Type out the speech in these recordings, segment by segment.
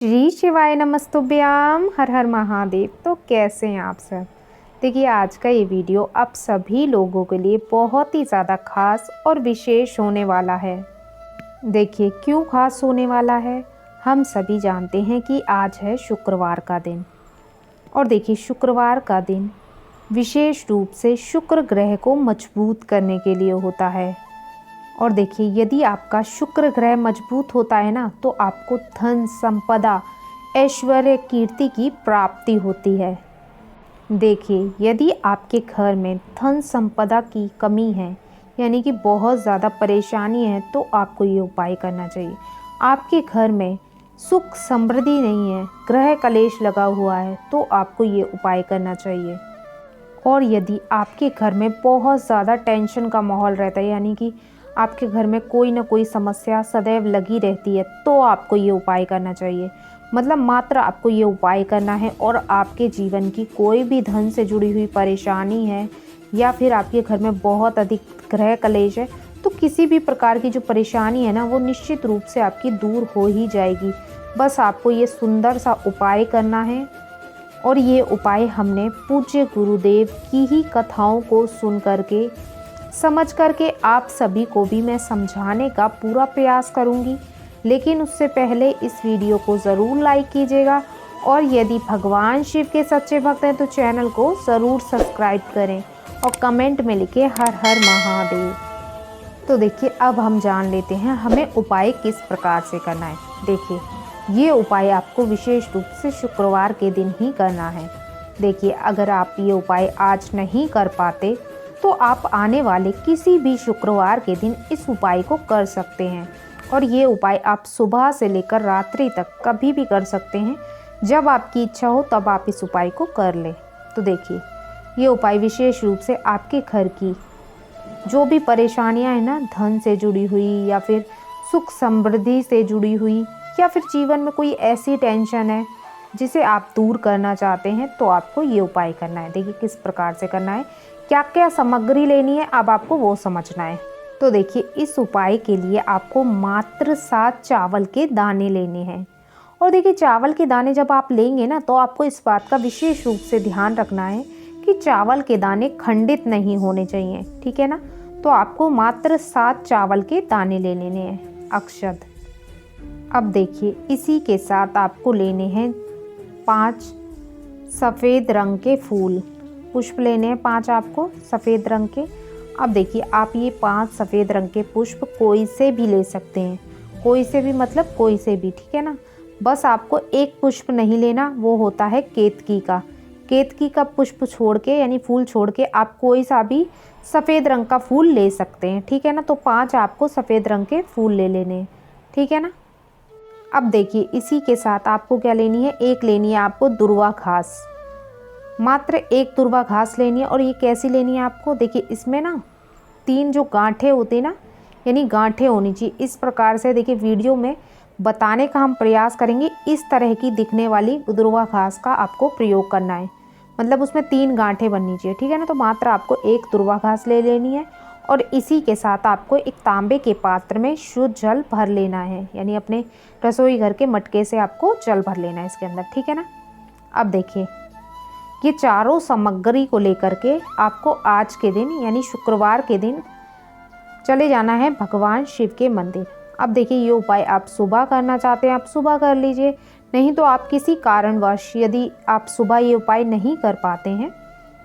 श्री शिवाय नमस्तुभ्याम, हर हर महादेव। तो कैसे हैं आप सब। देखिए, आज का ये वीडियो आप सभी लोगों के लिए बहुत ही ज़्यादा खास और विशेष होने वाला है। देखिए, क्यों खास होने वाला है। हम सभी जानते हैं कि आज है शुक्रवार का दिन। और देखिए, शुक्रवार का दिन विशेष रूप से शुक्र ग्रह को मजबूत करने के लिए होता है। और देखिए, यदि आपका शुक्र ग्रह मजबूत होता है ना, तो आपको धन, संपदा, ऐश्वर्य, कीर्ति की प्राप्ति होती है। देखिए, यदि आपके घर में धन संपदा की कमी है, यानी कि बहुत ज़्यादा परेशानी है, तो आपको ये उपाय करना चाहिए। आपके घर में सुख समृद्धि नहीं है, ग्रह कलेश लगा हुआ है, तो आपको ये उपाय करना चाहिए। और यदि आपके घर में बहुत ज़्यादा टेंशन का माहौल रहता है, यानी कि आपके घर में कोई ना कोई समस्या सदैव लगी रहती है, तो आपको ये उपाय करना चाहिए। मतलब मात्र आपको ये उपाय करना है। और आपके जीवन की कोई भी धन से जुड़ी हुई परेशानी है, या फिर आपके घर में बहुत अधिक ग्रह कलेश है, तो किसी भी प्रकार की जो परेशानी है ना, वो निश्चित रूप से आपकी दूर हो ही जाएगी। बस आपको ये सुंदर सा उपाय करना है। और ये उपाय हमने पूज्य गुरुदेव की ही कथाओं को सुन करके, समझ करके आप सभी को भी मैं समझाने का पूरा प्रयास करूंगी। लेकिन उससे पहले इस वीडियो को ज़रूर लाइक कीजिएगा। और यदि भगवान शिव के सच्चे भक्त हैं तो चैनल को ज़रूर सब्सक्राइब करें और कमेंट में लिखें हर हर महादेव। तो देखिए, अब हम जान लेते हैं हमें उपाय किस प्रकार से करना है। देखिए, ये उपाय आपको विशेष रूप से शुक्रवार के दिन ही करना है। देखिए, अगर आप ये उपाय आज नहीं कर पाते, तो आप आने वाले किसी भी शुक्रवार के दिन इस उपाय को कर सकते हैं। और ये उपाय आप सुबह से लेकर रात्रि तक कभी भी कर सकते हैं। जब आपकी इच्छा हो तब आप इस उपाय को कर लें। तो देखिए, ये उपाय विशेष रूप से आपके घर की जो भी परेशानियां हैं ना, धन से जुड़ी हुई, या फिर सुख समृद्धि से जुड़ी हुई, या फिर जीवन में कोई ऐसी टेंशन है जिसे आप दूर करना चाहते हैं, तो आपको ये उपाय करना है। देखिए, किस प्रकार से करना है, क्या क्या सामग्री लेनी है, अब आपको वो समझना है। तो देखिए, इस उपाय के लिए आपको मात्र 7 चावल के दाने लेने हैं। और देखिए, चावल के दाने जब आप लेंगे ना, तो आपको इस बात का विशेष रूप से ध्यान रखना है कि चावल के दाने खंडित नहीं होने चाहिए, ठीक है ना। तो आपको मात्र 7 चावल के दाने ले लेने हैं, अक्षत। अब देखिए, इसी के साथ आपको लेने हैं 5 सफ़ेद रंग के फूल, पुष्प लेने हैं 5 आपको सफ़ेद रंग के। अब देखिए, आप ये 5 सफ़ेद रंग के पुष्प कोई से भी ले सकते हैं। कोई से भी मतलब कोई से भी, ठीक है ना। बस आपको एक पुष्प नहीं लेना, वो होता है केतकी का। केतकी का पुष्प छोड़ के, यानी फूल छोड़ के, आप कोई सा भी सफ़ेद रंग का फूल ले सकते हैं, ठीक है ना। तो 5 आपको सफ़ेद रंग के फूल ले लेने हैं, ठीक है ना। अब देखिए, इसी के साथ आपको क्या लेनी है, एक लेनी है आपको दुर्वा घास। मात्र एक दुर्वा घास लेनी है। और ये कैसी लेनी है आपको, देखिए, इसमें ना 3 जो गांठें होती है ना, यानी गांठें होनी चाहिए इस प्रकार से। देखिए, वीडियो में बताने का हम प्रयास करेंगे। इस तरह की दिखने वाली दुर्वा घास का आपको प्रयोग करना है। मतलब उसमें 3 गांठें बननी चाहिए, ठीक है ना। तो मात्र आपको एक दुर्वा घास ले लेनी है। और इसी के साथ आपको एक तांबे के पात्र में शुद्ध जल भर लेना है, यानी अपने रसोई घर के मटके से आपको जल भर लेना है इसके अंदर, ठीक है ना। अब देखिए, ये चारों सामग्री को लेकर के आपको आज के दिन, यानी शुक्रवार के दिन, चले जाना है भगवान शिव के मंदिर। अब देखिए, ये उपाय आप सुबह करना चाहते हैं आप सुबह कर लीजिए। नहीं तो आप किसी कारणवश यदि आप सुबह ये उपाय नहीं कर पाते हैं,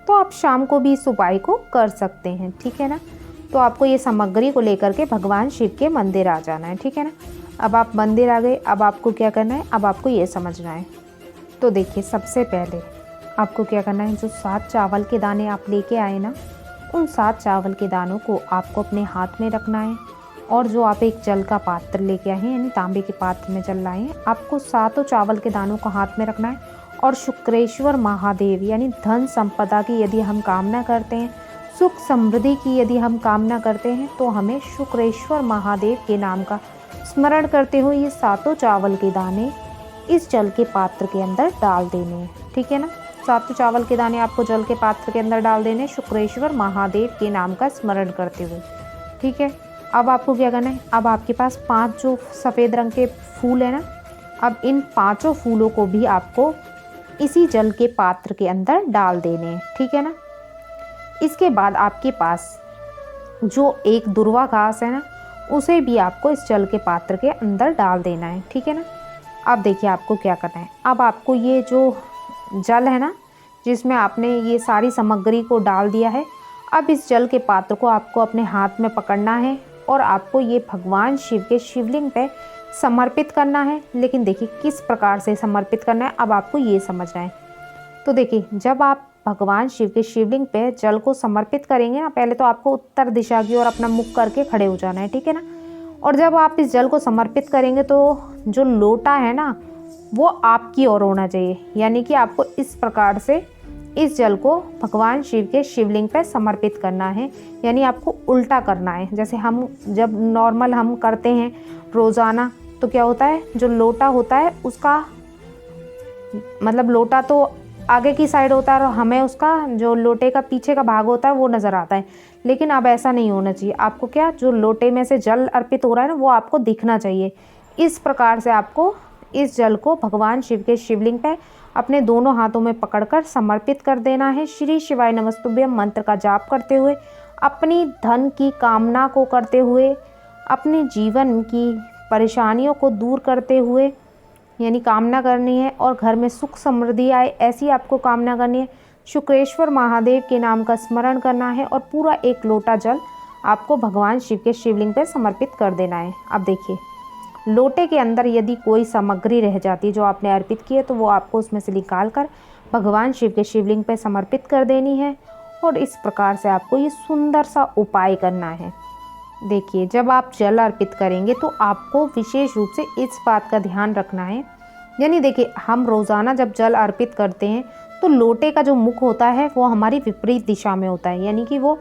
तो आप शाम को भी इस उपाय को कर सकते हैं, ठीक है ना। तो आपको ये सामग्री को लेकर के भगवान शिव के मंदिर आ जाना है, ठीक है ना। अब आप मंदिर आ गए, अब आपको क्या करना है, अब आपको ये समझना है। तो देखिए, सबसे पहले आपको क्या करना है, जो 7 चावल के दाने आप लेके आए ना, उन 7 चावल के दानों को आपको अपने हाथ में रखना है। और जो आप एक जल का पात्र लेके आए हैं, यानी तांबे के पात्र में जल लाए हैं, आपको 7 चावल के दानों को हाथ में रखना है। और शुक्रेश्वर महादेव, यानी धन संपदा की यदि हम कामना करते हैं, सुख समृद्धि की यदि हम कामना करते हैं, तो हमें शुक्रेश्वर महादेव के नाम का स्मरण करते हुए ये 7 चावल के दाने इस जल के पात्र के अंदर डाल देने हैं, ठीक है ना। 7 चावल के दाने आपको जल के पात्र के अंदर डाल देने, शुक्रेश्वर महादेव के नाम का स्मरण करते हुए, ठीक है। अब आपको क्या करना है, अब आपके पास 5 जो सफ़ेद रंग के फूल है ना, अब इन 5 फूलों को भी आपको इसी जल के पात्र के अंदर डाल देने हैं, ठीक है ना। इसके बाद आपके पास जो एक दुर्वा घास है ना, उसे भी आपको इस जल के पात्र के अंदर डाल देना है, ठीक है ना। अब देखिए आपको क्या करना है। अब आपको ये जो जल है ना, जिसमें आपने ये सारी सामग्री को डाल दिया है, अब इस जल के पात्र को आपको अपने हाथ में पकड़ना है और आपको ये भगवान शिव के शिवलिंग पे समर्पित करना है। लेकिन देखिए किस प्रकार से समर्पित करना है, अब आपको ये समझना है। तो देखिए जब आप भगवान शिव के शिवलिंग पे जल को समर्पित करेंगे ना, पहले तो आपको उत्तर दिशा की ओर अपना मुख करके खड़े हो जाना है, ठीक है ना। और जब आप इस जल को समर्पित करेंगे तो जो लोटा है ना, वो आपकी ओर होना चाहिए। यानी कि आपको इस प्रकार से इस जल को भगवान शिव के शिवलिंग पे समर्पित करना है, यानी आपको उल्टा करना है। जैसे हम जब नॉर्मल हम करते हैं रोज़ाना, तो क्या होता है, जो लोटा होता है उसका मतलब लोटा तो आगे की साइड होता है और हमें उसका जो लोटे का पीछे का भाग होता है वो नज़र आता है। लेकिन अब ऐसा नहीं होना चाहिए। आपको क्या, जो लोटे में से जल अर्पित हो रहा है ना, वो आपको दिखना चाहिए। इस प्रकार से आपको इस जल को भगवान शिव के शिवलिंग पे अपने दोनों हाथों में पकड़कर समर्पित कर देना है। श्री शिवाय नमस्तुभ्यम मंत्र का जाप करते हुए, अपनी धन की कामना को करते हुए, अपने जीवन की परेशानियों को दूर करते हुए, यानी कामना करनी है और घर में सुख समृद्धि आए, ऐसी आपको कामना करनी है। शुक्रेश्वर महादेव के नाम का स्मरण करना है और पूरा 1 लोटा जल आपको भगवान शिव के शिवलिंग पे समर्पित कर देना है। अब देखिए लोटे के अंदर यदि कोई सामग्री रह जाती है जो आपने अर्पित की है, तो वो आपको उसमें से निकाल कर भगवान शिव के शिवलिंग पे समर्पित कर देनी है। और इस प्रकार से आपको ये सुंदर सा उपाय करना है। देखिए जब आप जल अर्पित करेंगे तो आपको विशेष रूप से इस बात का ध्यान रखना है, यानी देखिए हम रोज़ाना जब जल अर्पित करते हैं तो लोटे का जो मुख होता है वो हमारी विपरीत दिशा में होता है। यानी कि वो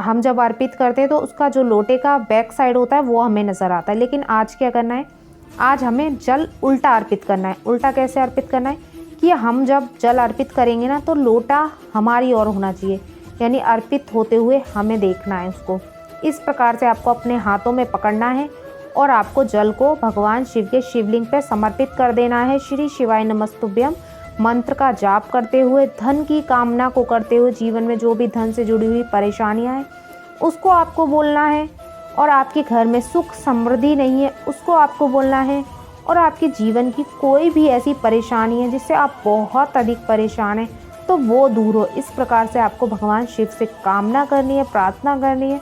हम जब अर्पित करते हैं तो उसका जो लोटे का बैक साइड होता है वो हमें नज़र आता है। लेकिन आज क्या करना है, आज हमें जल उल्टा अर्पित करना है। उल्टा कैसे अर्पित करना है कि हम जब जल अर्पित करेंगे ना, तो लोटा हमारी ओर होना चाहिए, यानी अर्पित होते हुए हमें देखना है उसको। इस प्रकार से आपको अपने हाथों में पकड़ना है और आपको जल को भगवान शिव के शिवलिंग पे समर्पित कर देना है। श्री शिवाय नमस्तुभ्यम मंत्र का जाप करते हुए, धन की कामना को करते हुए, जीवन में जो भी धन से जुड़ी हुई परेशानियां हैं उसको आपको बोलना है। और आपके घर में सुख समृद्धि नहीं है उसको आपको बोलना है। और आपके जीवन की कोई भी ऐसी परेशानी है जिससे आप बहुत अधिक परेशान हैं, तो वो दूर हो। इस प्रकार से आपको भगवान शिव से कामना करनी है, प्रार्थना करनी है।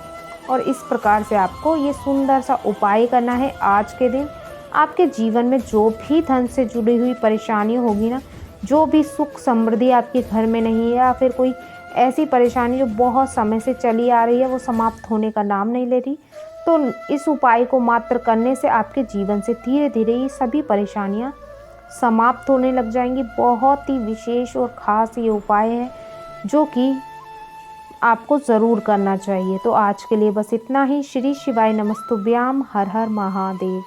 और इस प्रकार से आपको ये सुंदर सा उपाय करना है। आज के दिन आपके जीवन में जो भी धन से जुड़ी हुई परेशानी होगी ना, जो भी सुख समृद्धि आपके घर में नहीं है, या फिर कोई ऐसी परेशानी जो बहुत समय से चली आ रही है, वो समाप्त होने का नाम नहीं ले रही, तो इस उपाय को मात्र करने से आपके जीवन से धीरे धीरे ये सभी परेशानियां समाप्त होने लग जाएंगी। बहुत ही विशेष और ख़ास ये उपाय है जो कि आपको ज़रूर करना चाहिए। तो आज के लिए बस इतना ही। श्री शिवाय नमस्तुभ्याम। हर हर महादेव।